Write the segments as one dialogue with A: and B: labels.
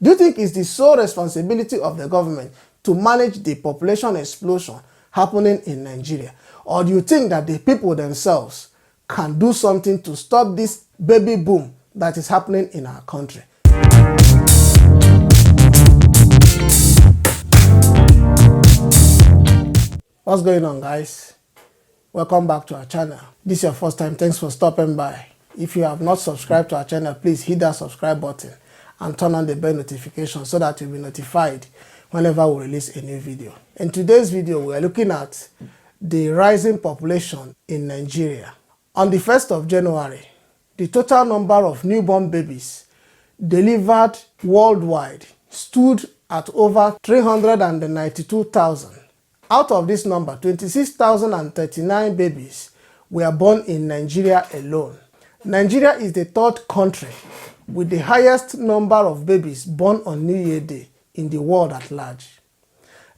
A: Do you think it's the sole responsibility of the government to manage the population explosion happening in Nigeria? Or do you think that the people themselves can do something to stop this baby boom that is happening in our country? What's going on, guys? Welcome back to our channel. This is your first time. Thanks for stopping by. If you have not subscribed to our channel, please hit that subscribe button and turn on the bell notification so that you'll be notified whenever we release a new video. In today's video, we are looking at the rising population in Nigeria. On the 1st of January, the total number of newborn babies delivered worldwide stood at over 392,000. Out of this number, 26,039 babies were born in Nigeria alone. Nigeria is the third country with the highest number of babies born on New Year Day in the world at large.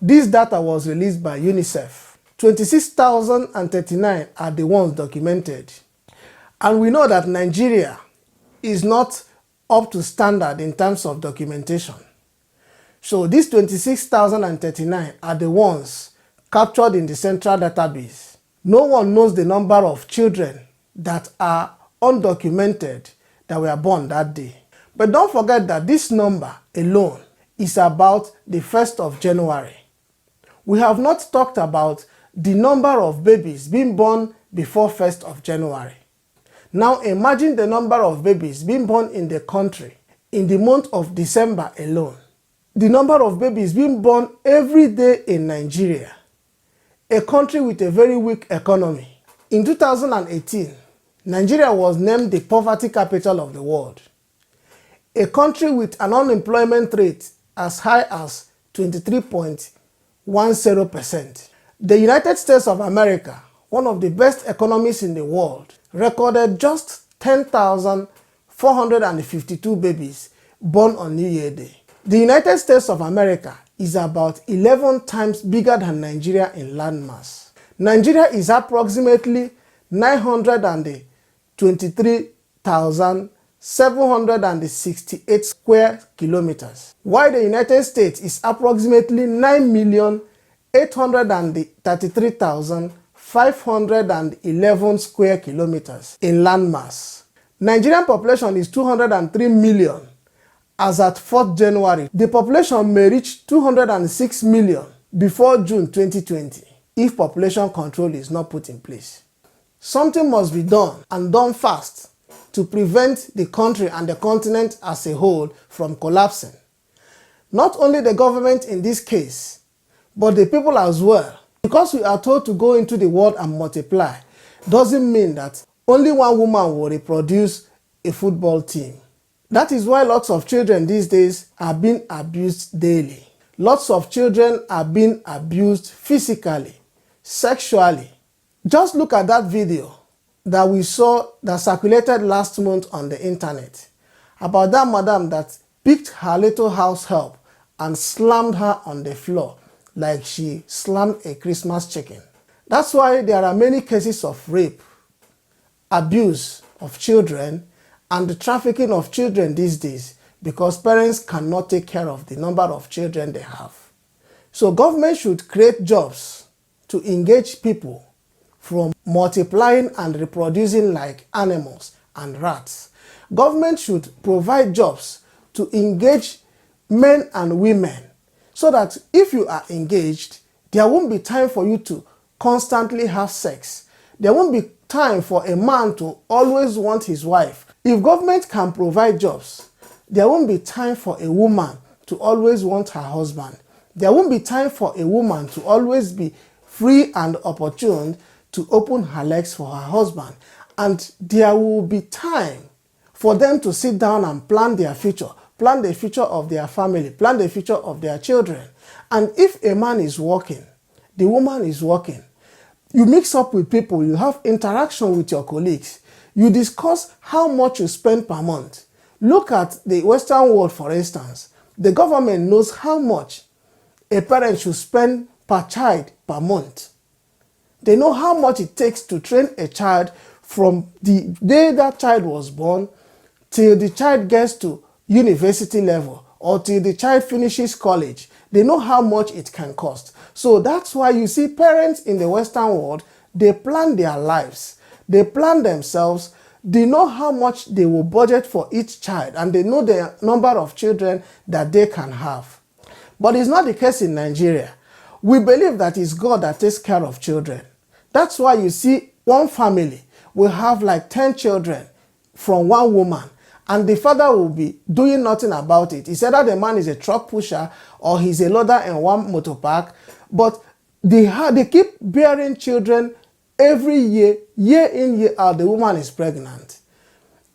A: This data was released by Unicef. 26,039 are the ones documented. And we know that Nigeria is not up to standard in terms of documentation. So these 26,039 are the ones captured in the central database. No one knows the number of children that are undocumented that were born that day. But don't forget that this number alone is about the 1st of January. We have not talked about the number of babies being born before 1st of January. Now imagine the number of babies being born in the country in the month of December alone. The number of babies being born every day in Nigeria, a country with a very weak economy. In 2018, Nigeria was named the poverty capital of the world, a country with an unemployment rate as high as 23.10%. The United States of America, one of the best economies in the world, recorded just 10,452 babies born on New Year Day. The United States of America is about 11 times bigger than Nigeria in landmass. Nigeria is approximately 923,768 square kilometers, while the United States is approximately 9,833,511 square kilometers in landmass. Nigerian population is 203 million. As at 4th January, the population may reach 206 million before June 2020 if population control is not put in place. Something must be done, and done fast, to prevent the country and the continent as a whole from collapsing. Not only the government in this case, but the people as well. Because we are told to go into the world and multiply, doesn't mean that only one woman will reproduce a football team. That is why lots of children these days are being abused daily. Lots of children are being abused physically, sexually. Just look at that video that we saw that circulated last month on the internet about that madam that picked her little house help and slammed her on the floor like she slammed a Christmas chicken. That's why there are many cases of rape, abuse of children, and the trafficking of children these days, because parents cannot take care of the number of children they have. So government should create jobs to engage people from multiplying and reproducing like animals and rats. Government should provide jobs to engage men and women so that if you are engaged, there won't be time for you to constantly have sex. There won't be time for a man to always want his wife. If government can provide jobs, there won't be time for a woman to always want her husband. There won't be time for a woman to always be free and opportune to open her legs for her husband. And there will be time for them to sit down and plan their future, plan the future of their family, plan the future of their children. And if a man is working, the woman is working, you mix up with people, you have interaction with your colleagues, you discuss how much you spend per month. Look at the Western world, for instance. The government knows how much a parent should spend per child per month. They know how much it takes to train a child from the day that child was born till the child gets to university level or till the child finishes college. They know how much it can cost. So that's why you see parents in the Western world, they plan their lives. They plan themselves. They know how much they will budget for each child, and they know the number of children that they can have. But it's not the case in Nigeria. We believe that it's God that takes care of children. That's why you see one family will have like 10 children from one woman, and the father will be doing nothing about it. It's either the man is a truck pusher or he's a loader in one motor park, but they keep bearing children every year, year in, year out. The woman is pregnant.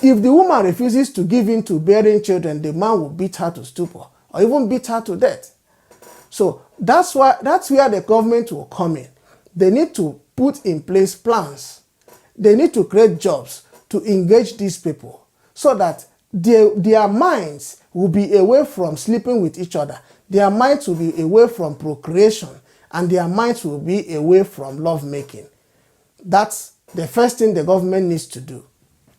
A: If the woman refuses to give in to bearing children, the man will beat her to stupor or even beat her to death. So that's where the government will come in. They need to put in place plans. They need to create jobs to engage these people so that their minds will be away from sleeping with each other. Their minds will be away from procreation, and their minds will be away from lovemaking. That's the first thing the government needs to do.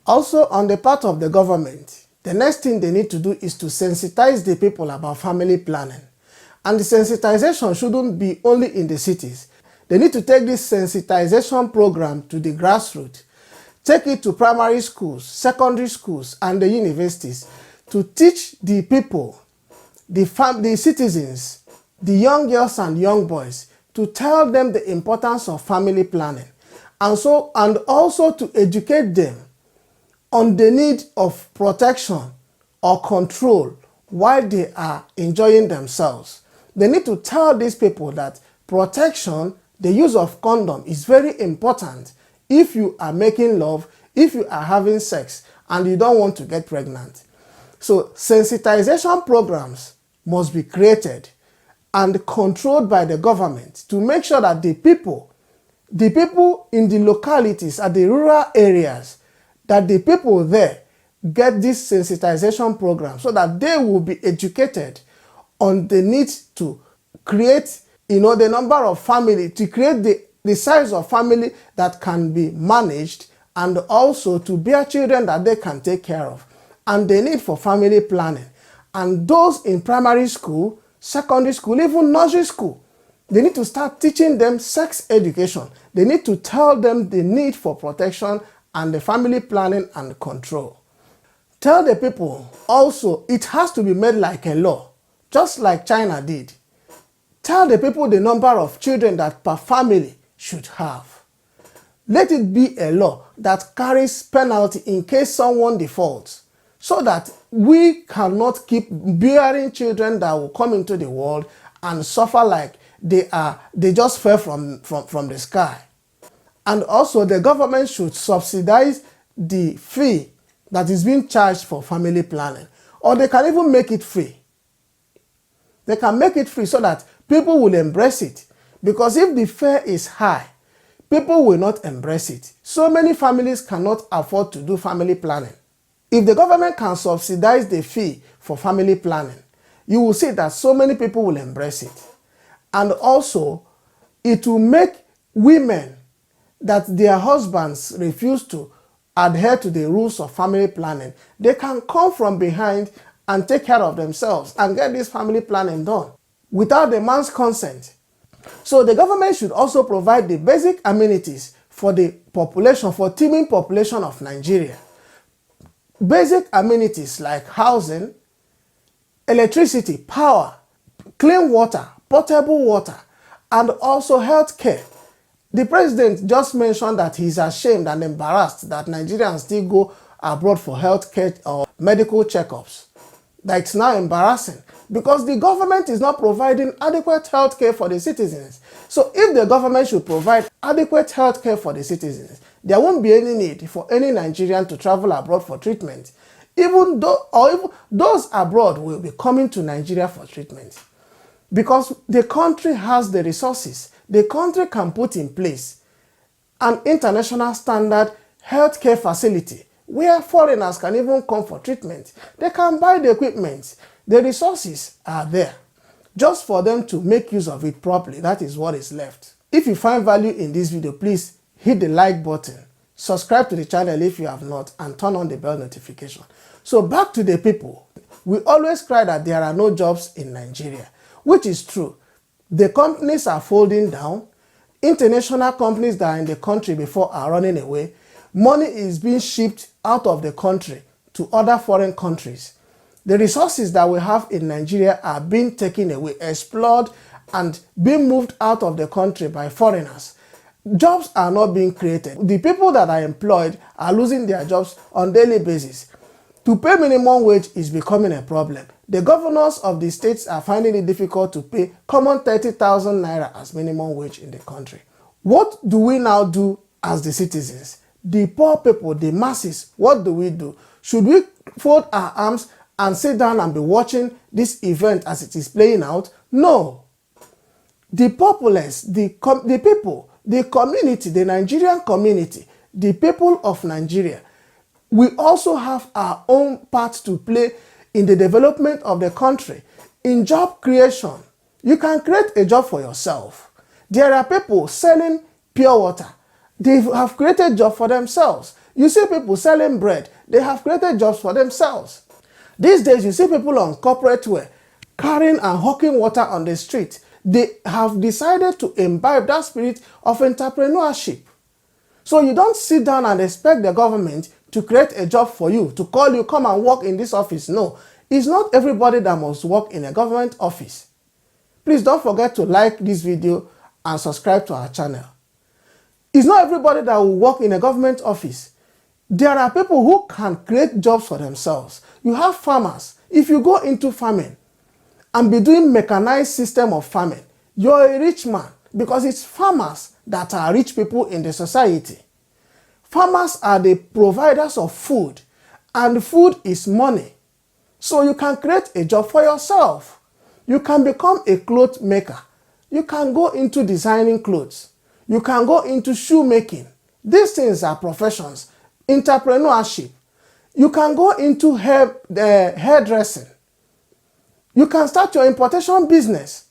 A: Also, on the part of the government, the next thing they need to do is to sensitize the people about family planning. And the sensitization shouldn't be only in the cities. They need to take this sensitization program to the grassroots. Take it to primary schools, secondary schools, and the universities to teach the people, the citizens, the young girls and young boys, to tell them the importance of family planning. And also to educate them on the need of protection or control while they are enjoying themselves. They need to tell these people that protection, the use of condom, is very important if you are making love, if you are having sex, and you don't want to get pregnant. So sensitization programs must be created and controlled by the government to make sure that the people in the localities, at the rural areas, that the people there get this sensitization program so that they will be educated on the need to create, the number of family, to create the size of family that can be managed, and also to bear children that they can take care of, and the need for family planning. And those in primary school, secondary school, even nursery school, they need to start teaching them sex education. They need to tell them the need for protection and the family planning and control. Tell the people also it has to be made like a law, just like China did. Tell the people the number of children that per family should have. Let it be a law that carries penalty in case someone defaults, so that we cannot keep bearing children that will come into the world and suffer like they just fell from the sky. And also the government should subsidize the fee that is being charged for family planning, or they can even make it free. They can make it free so that people will embrace it, because if the fare is high, people will not embrace it. So many families cannot afford to do family planning. If the government can subsidize the fee for family planning, you will see that so many people will embrace it. And also, it will make women that their husbands refuse to adhere to the rules of family planning, they can come from behind and take care of themselves and get this family planning done without the man's consent. So the government should also provide the basic amenities for the population, for teeming population of Nigeria. Basic amenities like housing, electricity, power, clean water, potable water, and also health care. The president just mentioned that he's ashamed and embarrassed that Nigerians still go abroad for health care or medical checkups. That's now embarrassing because the government is not providing adequate health care for the citizens. So if the government should provide adequate health care for the citizens, there won't be any need for any Nigerian to travel abroad for treatment. Even those abroad will be coming to Nigeria for treatment, because the country has the resources. The country can put in place an international standard healthcare facility where foreigners can even come for treatment. They can buy the equipment. The resources are there. Just for them to make use of it properly, that is what is left. If you find value in this video, please hit the like button, subscribe to the channel if you have not, and turn on the bell notification. So back to the people. We always cry that there are no jobs in Nigeria, which is true. The companies are folding down. International companies that are in the country before are running away. Money is being shipped out of the country to other foreign countries. The resources that we have in Nigeria are being taken away, explored, and being moved out of the country by foreigners. Jobs are not being created. The people that are employed are losing their jobs on a daily basis. To pay minimum wage is becoming a problem. The governors of the states are finding it difficult to pay common 30,000 naira as minimum wage in the country. What do we now do as the citizens? The poor people, the masses, what do? Should we fold our arms and sit down and be watching this event as it is playing out? No. The populace, the people, the community, the Nigerian community, the people of Nigeria, we also have our own part to play in the development of the country. In job creation, you can create a job for yourself. There are people selling pure water. They have created jobs for themselves. You see people selling bread. They have created jobs for themselves. These days, you see people on corporate wear carrying and hawking water on the street. They have decided to imbibe that spirit of entrepreneurship. So you don't sit down and expect the government to create a job for you, to call you, come and work in this office. No, it's not everybody that must work in a government office. Please don't forget to like this video and subscribe to our channel. It's not everybody that will work in a government office. There are people who can create jobs for themselves. You have farmers. If you go into farming and be doing mechanized system of farming, you're a rich man, because it's farmers that are rich people in the society. Farmers are the providers of food, and food is money. So you can create a job for yourself. You can become a cloth maker. You can go into designing clothes. You can go into shoemaking. These things are professions. Entrepreneurship. You can go into hairdressing. You can start your importation business.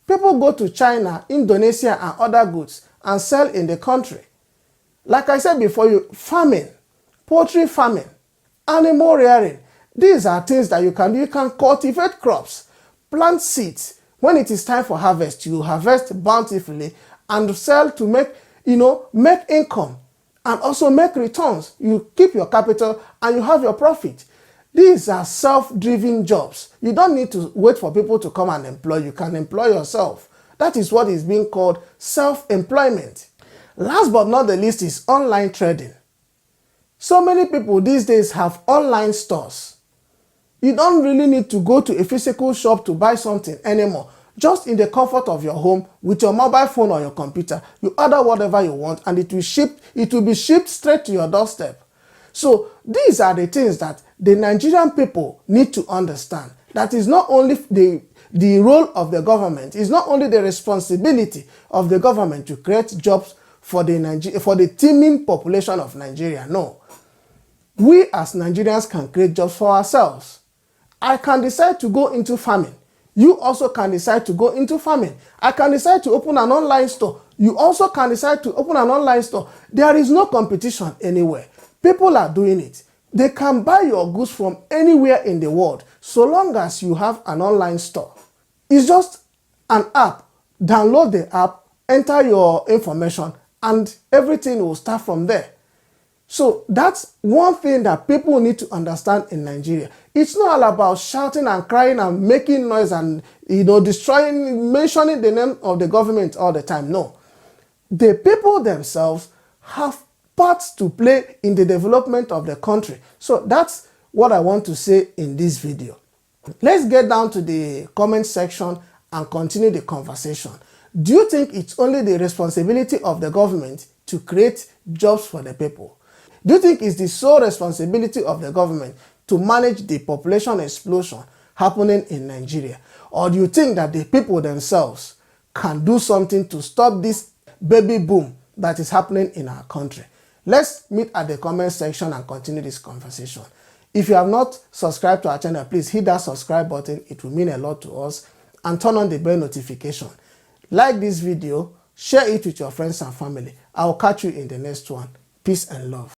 A: People go to China, Indonesia, and other goods and sell in the country. Like I said before, farming, poultry farming, animal rearing. These are things that you can do. You can cultivate crops, plant seeds. When it is time for harvest, you harvest bountifully and sell to make income and also make returns. You keep your capital and you have your profit. These are self-driven jobs. You don't need to wait for people to come and employ you. You can employ yourself. That is what is being called self-employment. Last but not the least is online trading. So many people these days have online stores. You don't really need to go to a physical shop to buy something anymore. Just in the comfort of your home with your mobile phone or your computer, you order whatever you want and it will be shipped straight to your doorstep. So these are the things that the Nigerian people need to understand. That is not only the role of the government, it's not only the responsibility of the government to create jobs for the teeming population of Nigeria. No. We as Nigerians can create jobs for ourselves. I can decide to go into farming. You also can decide to go into farming. I can decide to open an online store. You also can decide to open an online store. There is no competition anywhere. People are doing it. They can buy your goods from anywhere in the world so long as you have an online store. It's just an app. Download the app, enter your information, and everything will start from there. So that's one thing that people need to understand in Nigeria. It's not all about shouting and crying and making noise and mentioning the name of the government all the time. No. The people themselves have parts to play in the development of the country. So that's what I want to say in this video. Let's get down to the comment section and continue the conversation. Do you think it's only the responsibility of the government to create jobs for the people? Do you think it's the sole responsibility of the government to manage the population explosion happening in Nigeria? Or do you think that the people themselves can do something to stop this baby boom that is happening in our country? Let's meet at the comment section and continue this conversation. If you have not subscribed to our channel, please hit that subscribe button. It will mean a lot to us. And turn on the bell notification. Like this video, share it with your friends and family. I will catch you in the next one. Peace and love.